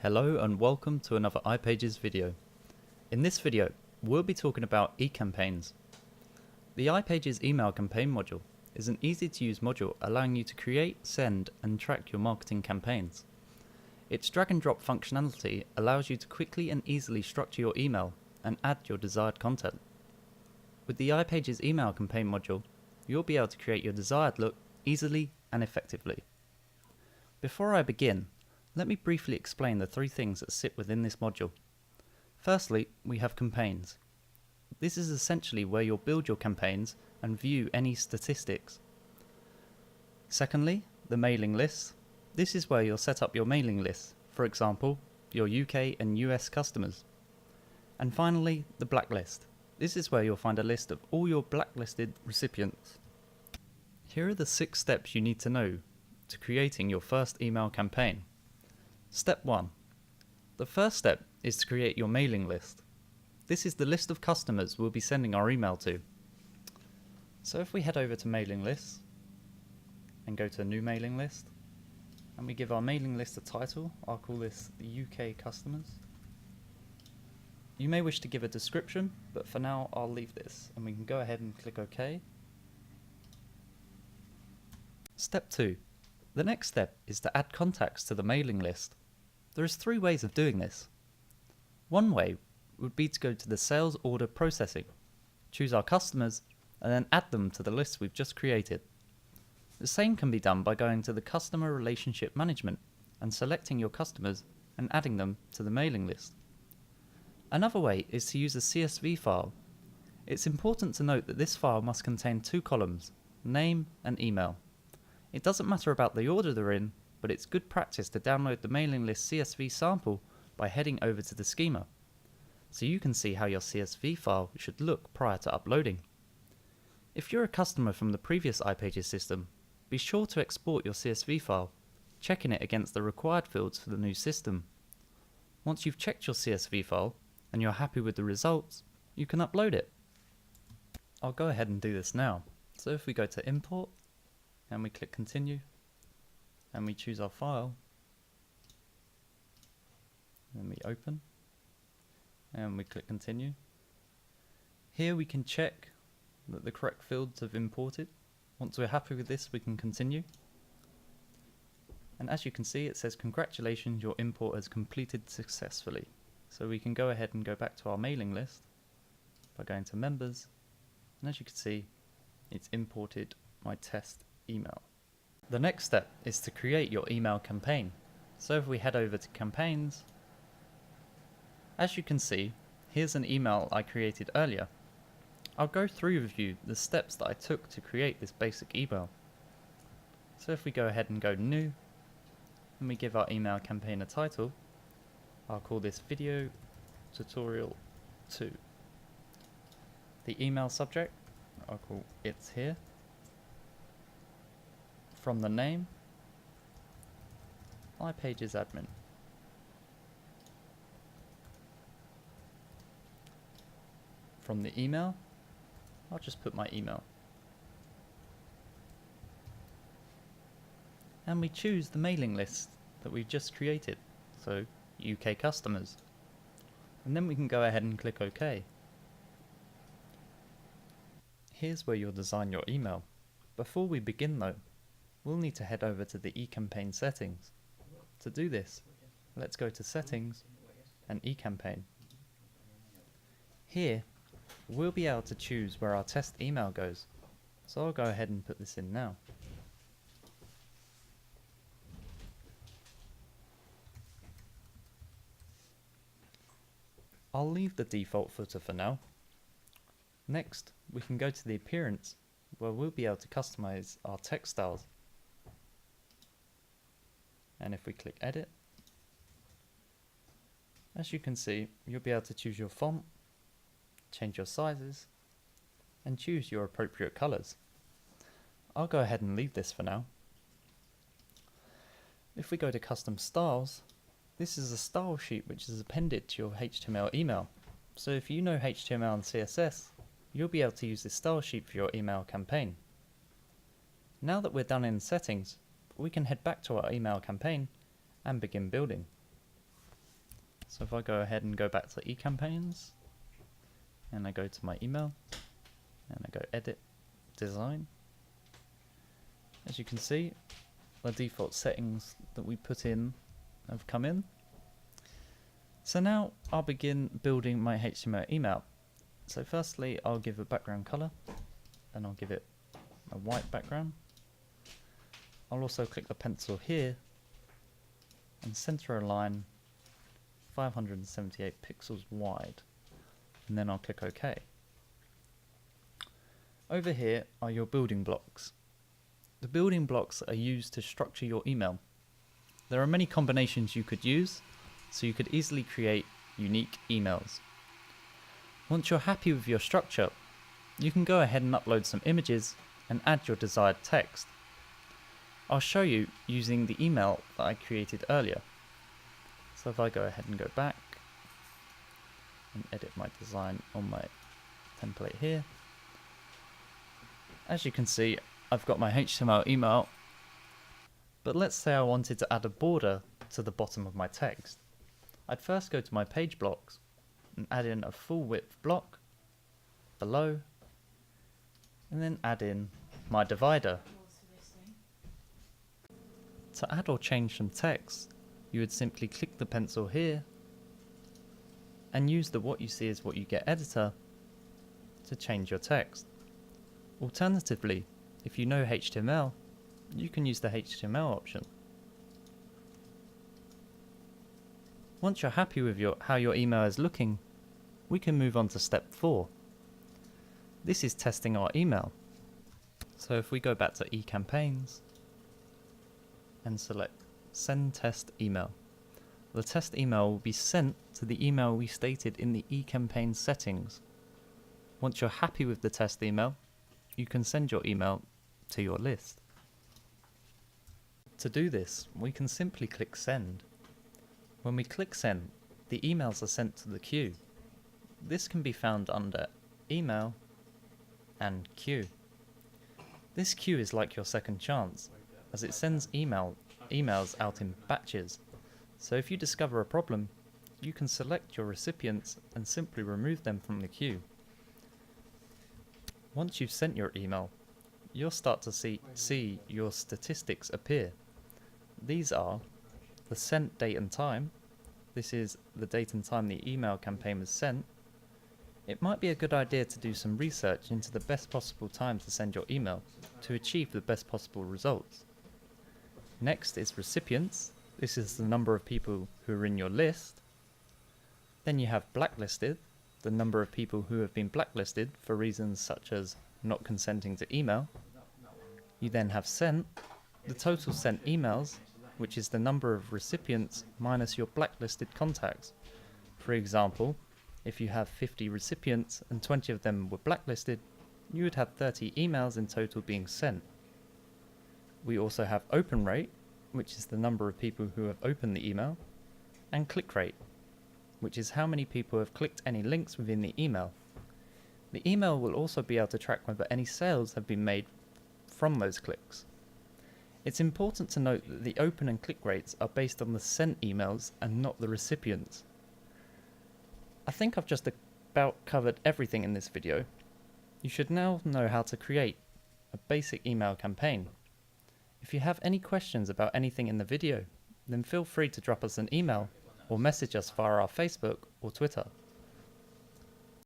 Hello and welcome to another iPages video. In this video, we'll be talking about e-campaigns. The iPages email campaign module is an easy to use module allowing you to create, send and track your marketing campaigns. Its drag and drop functionality allows you to quickly and easily structure your email and add your desired content. With the iPages email campaign module, you'll be able to create your desired look easily and effectively. Before I begin, let me briefly explain the three things that sit within this module. Firstly, we have campaigns. This is essentially where you'll build your campaigns and view any statistics. Secondly, the mailing lists. This is where you'll set up your mailing lists, for example, your UK and US customers. And finally, the blacklist. This is where you'll find a list of all your blacklisted recipients. Here are the 6 steps you need to know to creating your first email campaign. Step 1. The first step is to create your mailing list. This is the list of customers we'll be sending our email to. So if we head over to mailing lists and go to new mailing list, and we give our mailing list a title, I'll call this the UK customers. You may wish to give a description, but for now I'll leave this and we can go ahead and click OK. Step 2. The next step is to add contacts to the mailing list. There is 3 ways of doing this. One way would be to go to the sales order processing, choose our customers, and then add them to the list we've just created. The same can be done by going to the customer relationship management and selecting your customers and adding them to the mailing list. Another way is to use a CSV file. It's important to note that this file must contain 2 columns, name and email. It doesn't matter about the order they're in, but it's good practice to download the mailing list CSV sample by heading over to the schema, so you can see how your CSV file should look prior to uploading. If you're a customer from the previous iPages system, be sure to export your CSV file, checking it against the required fields for the new system. Once you've checked your CSV file and you're happy with the results, you can upload it. I'll go ahead and do this now. So if we go to import and we click continue, and we choose our file, and we open, and we click continue. Here we can check that the correct fields have imported. Once we're happy with this, we can continue. And as you can see, it says congratulations, your import has completed successfully. So we can go ahead and go back to our mailing list by going to members, and as you can see, it's imported my test email. The next step is to create your email campaign. So if we head over to campaigns, as you can see, here's an email I created earlier. I'll go through with you the steps that I took to create this basic email. So if we go ahead and go new, and we give our email campaign a title, I'll call this video tutorial 2. The email subject, I'll call it's here. From the name, iPages admin. From the email, I'll just put my email. And we choose the mailing list that we've just created, so UK customers. And then we can go ahead and click OK. Here's where you'll design your email. Before we begin though, we'll need to head over to the eCampaign settings. To do this, let's go to settings and eCampaign. Here, we'll be able to choose where our test email goes. So I'll go ahead and put this in now. I'll leave the default footer for now. Next, we can go to the appearance, where we'll be able to customize our text styles. And if we click edit, as you can see, you'll be able to choose your font, change your sizes, and choose your appropriate colors. I'll go ahead and leave this for now. If we go to custom styles, this is a style sheet which is appended to your HTML email. So if you know HTML and CSS, you'll be able to use this style sheet for your email campaign. Now that we're done in settings, we can head back to our email campaign and begin building. So if I go ahead and go back to eCampaigns, and I go to my email, and I go edit, design, as you can see, the default settings that we put in have come in. So now I'll begin building my HTML email. So firstly, I'll give a background color, and I'll give it a white background. I'll also click the pencil here and center a line 578 pixels wide, and then I'll click OK. Over here are your building blocks. The building blocks are used to structure your email. There are many combinations you could use, so you could easily create unique emails. Once you're happy with your structure, you can go ahead and upload some images and add your desired text. I'll show you using the email that I created earlier. So if I go ahead and go back and edit my design on my template here, as you can see, I've got my HTML email, but let's say I wanted to add a border to the bottom of my text. I'd first go to my page blocks and add in a full width block below, and then add in my divider. To add or change some text, you would simply click the pencil here and use the what you see is what you get editor to change your text. Alternatively, if you know HTML, you can use the HTML option. Once you're happy with how your email is looking, we can move on to step 4. This is testing our email. So if we go back to eCampaigns and select Send Test Email, the test email will be sent to the email we stated in the eCampaign settings. Once you're happy with the test email, you can send your email to your list. To do this, we can simply click Send. When we click Send, the emails are sent to the queue. This can be found under Email and Queue. This queue is like your second chance, as it sends emails out in batches. So if you discover a problem, you can select your recipients and simply remove them from the queue. Once you've sent your email, you'll start to see your statistics appear. These are the sent date and time. This is the date and time the email campaign was sent. It might be a good idea to do some research into the best possible time to send your email to achieve the best possible results. Next is recipients. This is the number of people who are in your list. Then you have blacklisted, the number of people who have been blacklisted for reasons such as not consenting to email. You then have sent, the total sent emails, which is the number of recipients minus your blacklisted contacts. For example, if you have 50 recipients and 20 of them were blacklisted, you would have 30 emails in total being sent. We also have open rate, which is the number of people who have opened the email, and click rate, which is how many people have clicked any links within the email. The email will also be able to track whether any sales have been made from those clicks. It's important to note that the open and click rates are based on the sent emails and not the recipients. I think I've just about covered everything in this video. You should now know how to create a basic email campaign. If you have any questions about anything in the video, then feel free to drop us an email or message us via our Facebook or Twitter.